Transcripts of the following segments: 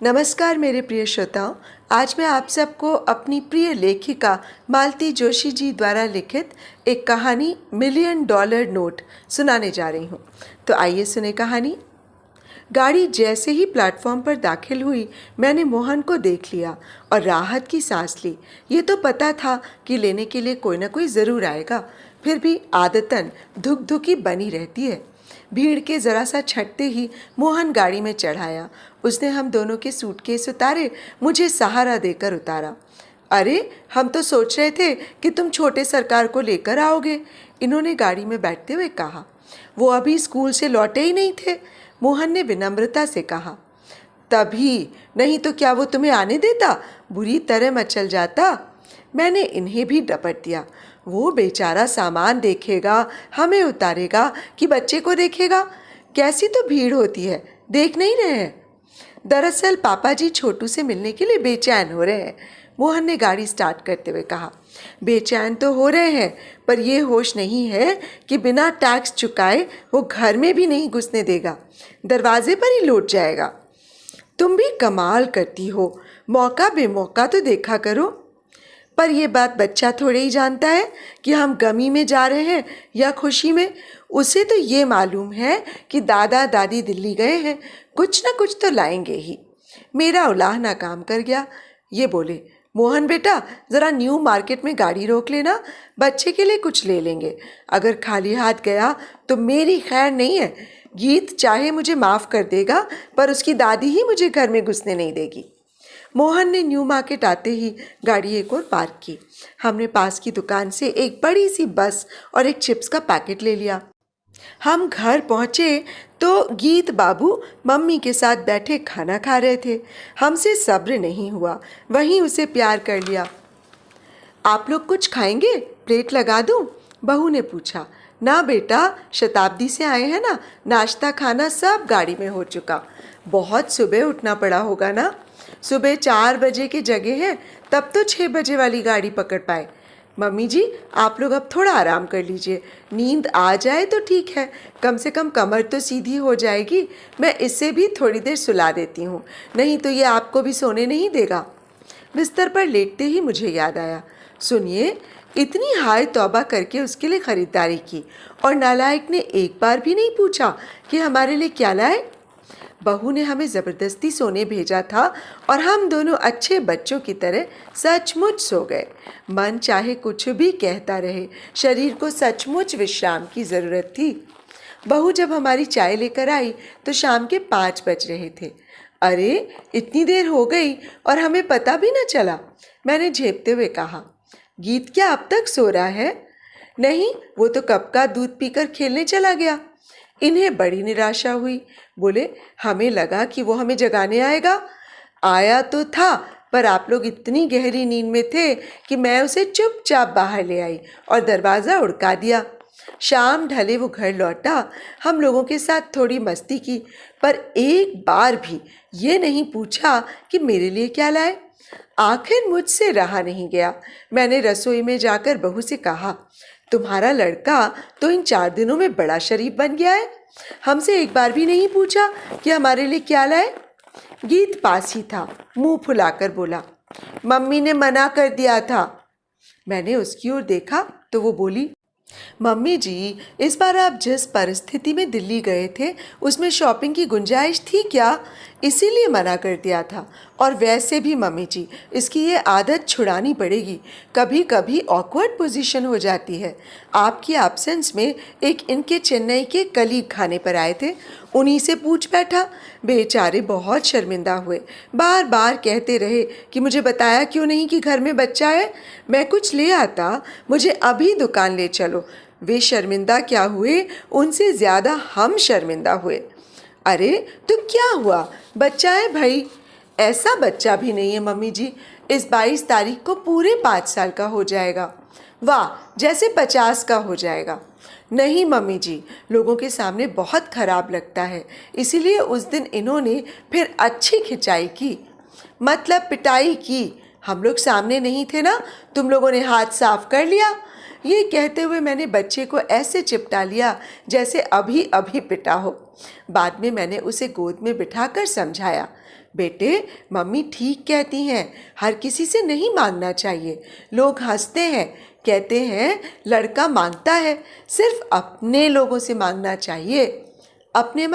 नमस्कार मेरे प्रिय श्रोताओं। आज मैं आप सबको अपनी प्रिय लेखिका मालती जोशी जी द्वारा लिखित एक कहानी मिलियन डॉलर नोट सुनाने जा रही हूँ। तो आइए सुने कहानी। गाड़ी जैसे ही प्लेटफॉर्म पर दाखिल हुई, मैंने मोहन को देख लिया और राहत की सांस ली। ये तो पता था कि लेने के लिए कोई ना कोई ज़रूर आएगा, फिर भी आदतन धुक-धुकी बनी रहती है। भीड़ के ज़रा सा छंटते ही मोहन गाड़ी में चढ़ाया। उसने हम दोनों के सूटकेस उतारे, मुझे सहारा देकर उतारा। अरे, हम तो सोच रहे थे कि तुम छोटे सरकार को लेकर आओगे, इन्होंने गाड़ी में बैठते हुए कहा। वो अभी स्कूल से लौटे ही नहीं थे, मोहन ने विनम्रता से कहा। तभी नहीं तो क्या वो तुम्हें आने देता? बुरी तरह मचल जाता। मैंने इन्हें भी डपट दिया। वो बेचारा सामान देखेगा, हमें उतारेगा कि बच्चे को देखेगा? कैसी तो भीड़ होती है, देख नहीं रहे हैं? दरअसल पापा जी छोटू से मिलने के लिए बेचैन हो रहे हैं, मोहन ने गाड़ी स्टार्ट करते हुए कहा। बेचैन तो हो रहे हैं, पर ये होश नहीं है कि बिना टैक्स चुकाए वो घर में भी नहीं घुसने देगा, दरवाजे पर ही लौट जाएगा। तुम भी कमाल करती हो, मौका बेमौका तो देखा करो। पर यह बात बच्चा थोड़े ही जानता है कि हम गमी में जा रहे हैं या खुशी में। उसे तो ये मालूम है कि दादा दादी दिल्ली गए हैं, कुछ ना कुछ तो लाएंगे ही। मेरा उलाहना काम कर गया। ये बोले, मोहन बेटा ज़रा न्यू मार्केट में गाड़ी रोक लेना, बच्चे के लिए कुछ ले लेंगे। अगर खाली हाथ गया तो मेरी खैर नहीं है। गीत चाहे मुझे माफ़ कर देगा, पर उसकी दादी ही मुझे घर में घुसने नहीं देगी। मोहन ने न्यू मार्केट आते ही गाड़ी एक और पार्क की। हमने पास की दुकान से एक बड़ी सी बस और एक चिप्स का पैकेट ले लिया। हम घर पहुंचे तो गीत बाबू मम्मी के साथ बैठे खाना खा रहे थे। हमसे सब्र नहीं हुआ, वहीं उसे प्यार कर लिया। आप लोग कुछ खाएंगे? प्लेट लगा दूं? बहू ने पूछा। ना बेटा, शताब्दी से आए हैं ना, नाश्ता खाना सब गाड़ी में हो चुका। बहुत सुबह उठना पड़ा होगा ना? सुबह 4 बजे की जगह है, तब तो 6 बजे वाली गाड़ी पकड़ पाए। मम्मी जी, आप लोग अब थोड़ा आराम कर लीजिए, नींद आ जाए तो ठीक है, कम से कम कमर तो सीधी हो जाएगी। मैं इससे भी थोड़ी देर सुला देती हूँ, नहीं तो ये आपको भी सोने नहीं देगा। बिस्तर पर लेटते ही मुझे याद आया, सुनिए, इतनी हाय तौबा करके उसके लिए ख़रीदारी की और नालायक ने एक बार भी नहीं पूछा कि हमारे लिए क्या लाए। बहू ने हमें ज़बरदस्ती सोने भेजा था और हम दोनों अच्छे बच्चों की तरह सचमुच सो गए। मन चाहे कुछ भी कहता रहे, शरीर को सचमुच विश्राम की ज़रूरत थी। बहू जब हमारी चाय लेकर आई तो शाम के 5 बज रहे थे। अरे, इतनी देर हो गई और हमें पता भी न चला, मैंने झेपते हुए कहा। गीत क्या अब तक सो रहा है? नहीं, वो तो कब का दूध पीकर खेलने चला गया। इन्हें बड़ी निराशा हुई। बोले, हमें लगा कि वो हमें जगाने आएगा। आया तो था, पर आप लोग इतनी गहरी नींद में थे कि मैं उसे चुपचाप बाहर ले आई और दरवाज़ा उड़का दिया। शाम ढले वो घर लौटा। हम लोगों के साथ थोड़ी मस्ती की, पर एक बार भी ये नहीं पूछा कि मेरे लिए क्या लाए। आखिर मुझसे रहा नहीं गया। मैंने रसोई में जाकर बहू से कहा, तुम्हारा लड़का तो इन 4 दिनों में बड़ा शरीफ बन गया है, हमसे एक बार भी नहीं पूछा कि हमारे लिए क्या लाए। गीत पास ही था, मुंह फुलाकर बोला, मम्मी ने मना कर दिया था। मैंने उसकी ओर देखा तो वो बोली, मम्मी जी, इस बार आप जिस परिस्थिति में दिल्ली गए थे उसमें शॉपिंग की गुंजाइश थी क्या? इसीलिए मना कर दिया था। और वैसे भी मम्मी जी, इसकी ये आदत छुड़ानी पड़ेगी, कभी कभी ऑकवर्ड पोजीशन हो जाती है। आपकी एब्सेंस में एक इनके चेन्नई के कलीग खाने पर आए थे, उन्हीं से पूछ बैठा। बेचारे बहुत शर्मिंदा हुए, बार बार कहते रहे कि मुझे बताया क्यों नहीं कि घर में बच्चा है, मैं कुछ ले आता, मुझे अभी दुकान ले चलो। वे शर्मिंदा क्या हुए, उनसे ज़्यादा हम शर्मिंदा हुए। अरे तो क्या हुआ, बच्चा है भाई। ऐसा बच्चा भी नहीं है मम्मी जी, इस 22 तारीख को पूरे 5 साल का हो जाएगा। वाह, जैसे 50 का हो जाएगा। नहीं मम्मी जी, लोगों के सामने बहुत खराब लगता है, इसीलिए उस दिन इन्होंने फिर अच्छी खिंचाई की, मतलब पिटाई की। हम लोग सामने नहीं थे ना, तुम लोगों ने हाथ साफ कर लिया। ये कहते हुए मैंने बच्चे को ऐसे चिपटा लिया जैसे अभी अभी पिटा हो। बाद में मैंने उसे गोद में बिठाकर समझाया, बेटे, मम्मी ठीक कहती हैं, हर किसी से नहीं मांगना चाहिए। लोग हंसते हैं, कहते हैं लड़का मांगता है, सिर्फ अपने लोगों से मांगना चाहिए। अपने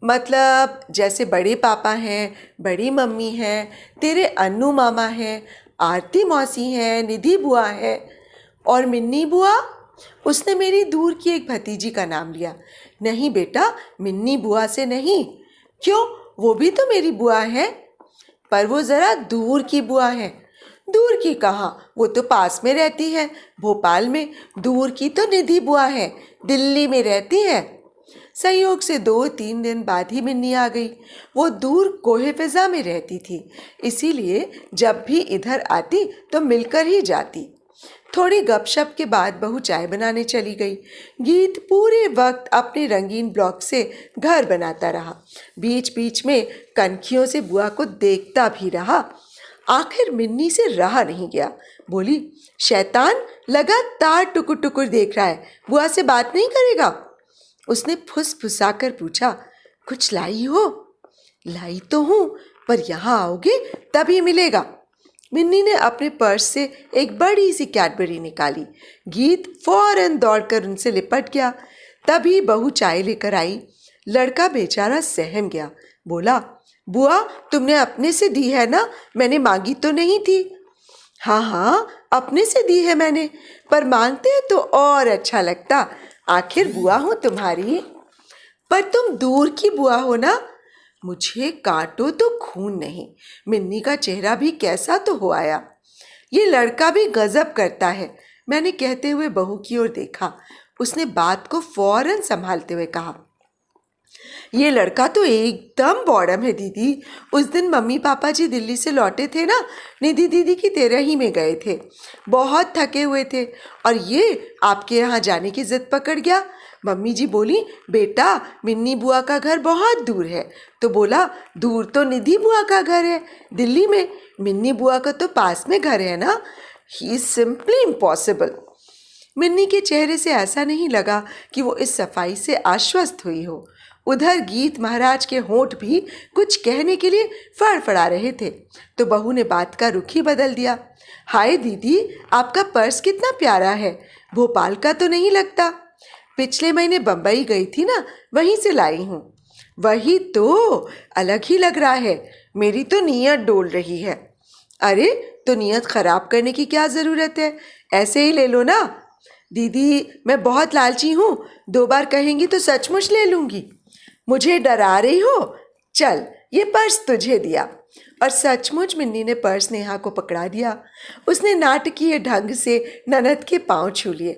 मतलब जैसे बड़े पापा हैं, बड़ी मम्मी हैं, तेरे अन्नू मामा हैं, आरती मौसी हैं, निधि बुआ है और मिन्नी बुआ। उसने मेरी दूर की एक भतीजी का नाम लिया। नहीं बेटा, मिन्नी बुआ से नहीं। क्यों, वो भी तो मेरी बुआ है, पर वो ज़रा दूर की बुआ है। दूर की कहाँ, वो तो पास में रहती है, भोपाल में। दूर की तो निधि बुआ है, दिल्ली में रहती है। संयोग से 2-3 दिन बाद ही मिन्नी आ गई। वो दूर कोहे फिजा में रहती थी, इसीलिए जब भी इधर आती तो मिलकर ही जाती। थोड़ी गपशप के बाद बहू चाय बनाने चली गई। गीत पूरे वक्त अपने रंगीन ब्लॉक से घर बनाता रहा। बीच बीच में कनखियों से बुआ को देखता भी रहा। आखिर मिन्नी से रहा नहीं गया। बोली, शैतान लगातार टुकुर टुकुर देख रहा है, बुआ से बात नहीं करेगा? उसने फुसफुसाकर पूछा, कुछ लाई हो? लाई तो हूँ, पर यहाँ आओगे तभी मिलेगा। मिन्नी ने अपने पर्स से एक बड़ी सी कैडबरी निकाली। गीत फौरन दौड़कर उनसे लिपट गया। तभी बहू चाय लेकर आई। लड़का बेचारा सहम गया। बोला, बुआ तुमने अपने से दी है ना, मैंने मांगी तो नहीं थी। हाँ हाँ, अपने से दी है मैंने, पर मांगते तो और अच्छा लगता। आखिर बुआ हूँ तुम्हारी। पर तुम दूर की बुआ हो ना। मुझे काटो तो खून नहीं। मिन्नी का चेहरा भी कैसा तो हो आया। ये लड़का भी गजब करता है, मैंने कहते हुए बहू की ओर देखा। उसने बात को फौरन संभालते हुए कहा, ये लड़का तो एकदम बॉडम है दीदी। उस दिन मम्मी पापा जी दिल्ली से लौटे थे ना, निधि दीदी की तेरही में गए थे, बहुत थके हुए थे और ये आपके यहाँ जाने की जिद पकड़ गया। मम्मी जी बोली, बेटा मिन्नी बुआ का घर बहुत दूर है। तो बोला, दूर तो निधि बुआ का घर है दिल्ली में, मिन्नी बुआ का तो पास में घर है ना। He is simply impossible. Minni के चेहरे से ऐसा नहीं लगा कि वो इस सफाई से आश्वस्त हुई हो। उधर गीत महाराज के होंठ भी कुछ कहने के लिए फड़फड़ा रहे थे, तो बहू ने बात का रुख ही बदल दिया। हाय दीदी, आपका पर्स कितना प्यारा है, भोपाल का तो नहीं लगता। पिछले महीने बम्बई गई थी ना, वहीं से लाई हूँ। वही तो, अलग ही लग रहा है। मेरी तो नीयत डोल रही है। अरे तो नीयत खराब करने की क्या ज़रूरत है, ऐसे ही ले लो ना। दीदी मैं बहुत लालची हूँ, 2 बार कहेंगी तो सचमुच ले लूँगी। मुझे डरा रही हो? चल ये पर्स तुझे दिया। और सचमुच मिन्नी ने पर्स नेहा को पकड़ा दिया। उसने नाटकीय ढंग से ननद के पांव छू लिए।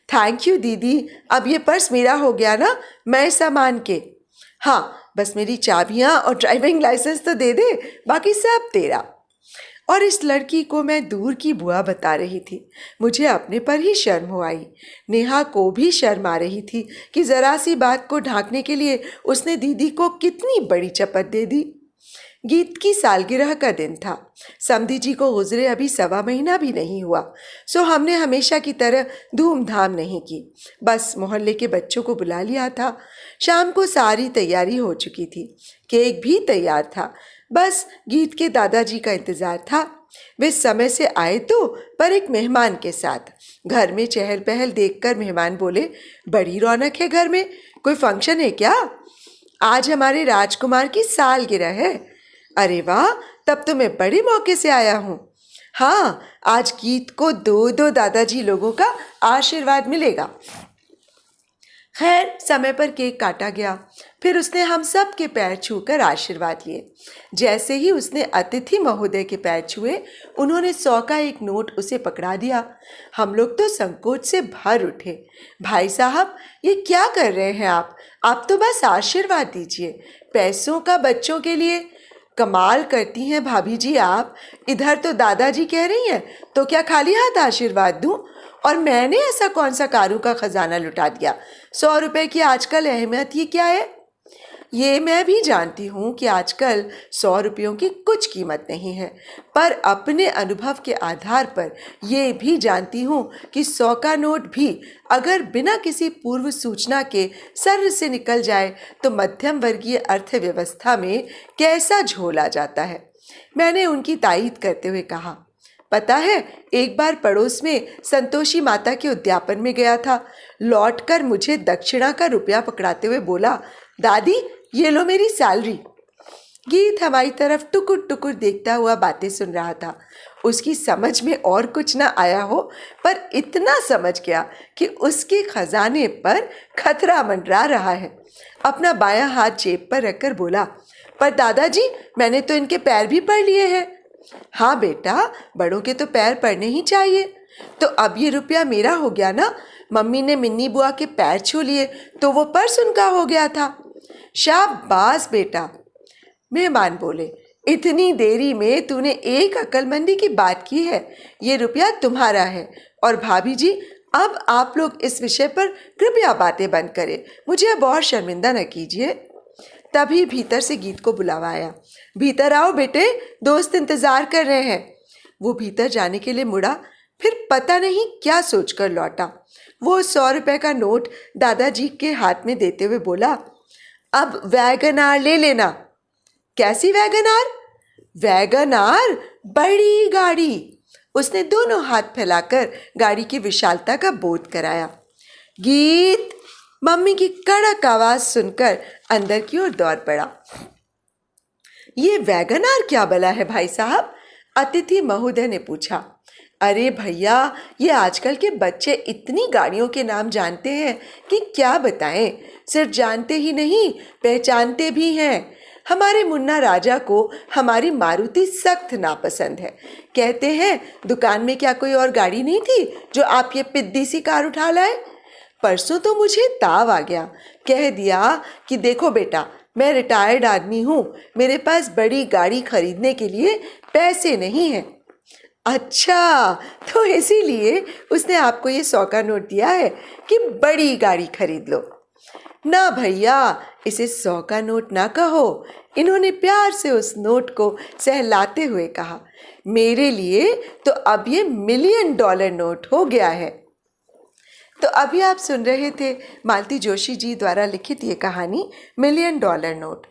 थैंक यू दीदी, अब ये पर्स मेरा हो गया ना, मैं सामान के। हाँ, बस मेरी चाबियाँ और ड्राइविंग लाइसेंस तो दे दे, बाकी सब तेरा। और इस लड़की को मैं दूर की बुआ बता रही थी। मुझे अपने पर ही शर्म हो आई। नेहा को भी शर्म आ रही थी कि ज़रा सी बात को ढांकने के लिए उसने दीदी को कितनी बड़ी चपत दे दी। गीत की सालगिरह का दिन था। समधी जी को गुजरे अभी 1.25 महीना भी नहीं हुआ, सो हमने हमेशा की तरह धूमधाम नहीं की। बस मोहल्ले के बच्चों को बुला लिया था। शाम को सारी तैयारी हो चुकी थी, केक भी तैयार था। बस गीत के दादाजी का इंतज़ार था। वे समय से आए तो, पर एक मेहमान के साथ। घर में चहल पहल देखकर मेहमान बोले, बड़ी रौनक है घर में, कोई फंक्शन है क्या? आज हमारे राजकुमार की सालगिरह है। अरे वाह, तब तो मैं बड़े मौके से आया हूँ। हाँ, आज गीत को 2-2 दादाजी लोगों का आशीर्वाद मिलेगा। खैर, समय पर केक काटा गया। फिर उसने हम सब के पैर छूकर आशीर्वाद लिए। जैसे ही उसने अतिथि महोदय के पैर छुए, उन्होंने 100 का एक नोट उसे पकड़ा दिया। हम लोग तो संकोच से भर उठे। भाई साहब, ये क्या कर रहे हैं आप तो बस आशीर्वाद दीजिए, पैसों का बच्चों के लिए। कमाल करती हैं भाभी जी आप। इधर तो दादाजी कह रही हैं, तो क्या खाली हाथ आशीर्वाद दूं? और मैंने ऐसा कौन सा कारू का खजाना लुटा दिया? 100 रुपए की आजकल अहमियत ही क्या है? ये मैं भी जानती हूँ कि आजकल 100 रुपयों की कुछ कीमत नहीं है, पर अपने अनुभव के आधार पर ये भी जानती हूँ कि 100 का नोट भी अगर बिना किसी पूर्व सूचना के सर से निकल जाए तो मध्यम वर्गीय अर्थव्यवस्था में कैसा झोल आ जाता है। मैंने उनकी तायीद करते हुए कहा, पता है, एक बार पड़ोस में संतोषी माता के उद्यापन में गया था। लौटकर मुझे दक्षिणा का रुपया पकड़ाते हुए बोला, दादी ये लो मेरी सैलरी। गीत हमारी तरफ टुकुर टुकुर देखता हुआ बातें सुन रहा था। उसकी समझ में और कुछ ना आया हो, पर इतना समझ गया कि उसके खजाने पर खतरा मंडरा रहा है। अपना बायां हाथ जेब पर रखकर बोला, पर दादाजी मैंने तो इनके पैर भी पढ़ लिए हैं। हाँ बेटा, बड़ों के तो पैर पड़ने ही चाहिए। तो अब ये रुपया मेरा हो गया ना। मम्मी ने मिन्नी बुआ के पैर छू लिए तो वो पर्स उनका हो गया था। शाबाश बेटा, मेहमान बोले, इतनी देरी में तूने एक अक्लमंदी की बात की है। ये रुपया तुम्हारा है। और भाभी जी, अब आप लोग इस विषय पर कृपया बातें बंद करें। मुझे अब और शर्मिंदा न कीजिए। तभी भीतर से गीत को बुलावा आया। भीतर आओ बेटे, दोस्त इंतजार कर रहे हैं। वो भीतर जाने के लिए मुड़ा, फिर पता नहीं क्या सोचकर लौटा। वो 100 रुपए का नोट दादाजी के हाथ में देते हुए बोला, अब वैगनार ले लेना। कैसी वैगनार? वैगनार, बड़ी गाड़ी। उसने दोनों हाथ फैलाकर गाड़ी की विशालता का बोध कराया। गीत, मम्मी की कड़क आवाज सुनकर अंदर की ओर दौड़ पड़ा। ये वैगनार क्या बला है भाई साहब? अतिथि महोदय ने पूछा। अरे भैया, ये आजकल के बच्चे इतनी गाड़ियों के नाम जानते हैं कि क्या बताएं। सिर्फ जानते ही नहीं, पहचानते भी हैं। हमारे मुन्ना राजा को हमारी मारुति सख्त नापसंद है। कहते हैं, दुकान में क्या कोई और गाड़ी नहीं थी जो आप ये पिद्दी सी कार उठा लाए? परसों तो मुझे ताव आ गया। कह दिया कि देखो बेटा, मैं रिटायर्ड आदमी हूँ, मेरे पास बड़ी गाड़ी खरीदने के लिए पैसे नहीं हैं। अच्छा, तो इसीलिए उसने आपको ये 100 का नोट दिया है कि बड़ी गाड़ी खरीद लो। ना भैया, इसे 100 का नोट ना कहो। इन्होंने प्यार से उस नोट को सहलाते हुए कहा, मेरे लिए तो अब ये $1,000,000 नोट हो गया है। तो अभी आप सुन रहे थे मालती जोशी जी द्वारा लिखित ये कहानी $1,000,000 नोट।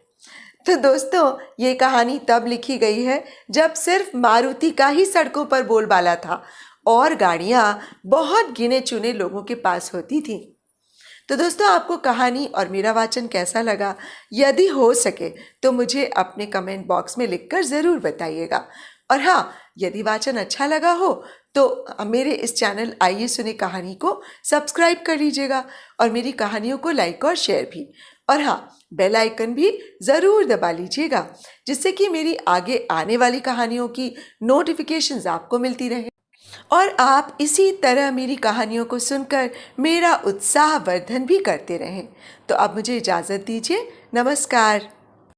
तो दोस्तों, ये कहानी तब लिखी गई है जब सिर्फ मारुति का ही सड़कों पर बोलबाला था और गाड़ियाँ बहुत गिने चुने लोगों के पास होती थी। तो दोस्तों, आपको कहानी और मेरा वाचन कैसा लगा? यदि हो सके तो मुझे अपने कमेंट बॉक्स में लिखकर ज़रूर बताइएगा। और हाँ, यदि वाचन अच्छा लगा हो तो मेरे इस चैनल आइए सुने कहानी को सब्सक्राइब कर लीजिएगा और मेरी कहानियों को लाइक और शेयर भी। और हाँ, बेल आइकन भी ज़रूर दबा लीजिएगा, जिससे कि मेरी आगे आने वाली कहानियों की नोटिफिकेशंस आपको मिलती रहे और आप इसी तरह मेरी कहानियों को सुनकर मेरा उत्साह वर्धन भी करते रहें। तो अब मुझे इजाज़त दीजिए। नमस्कार।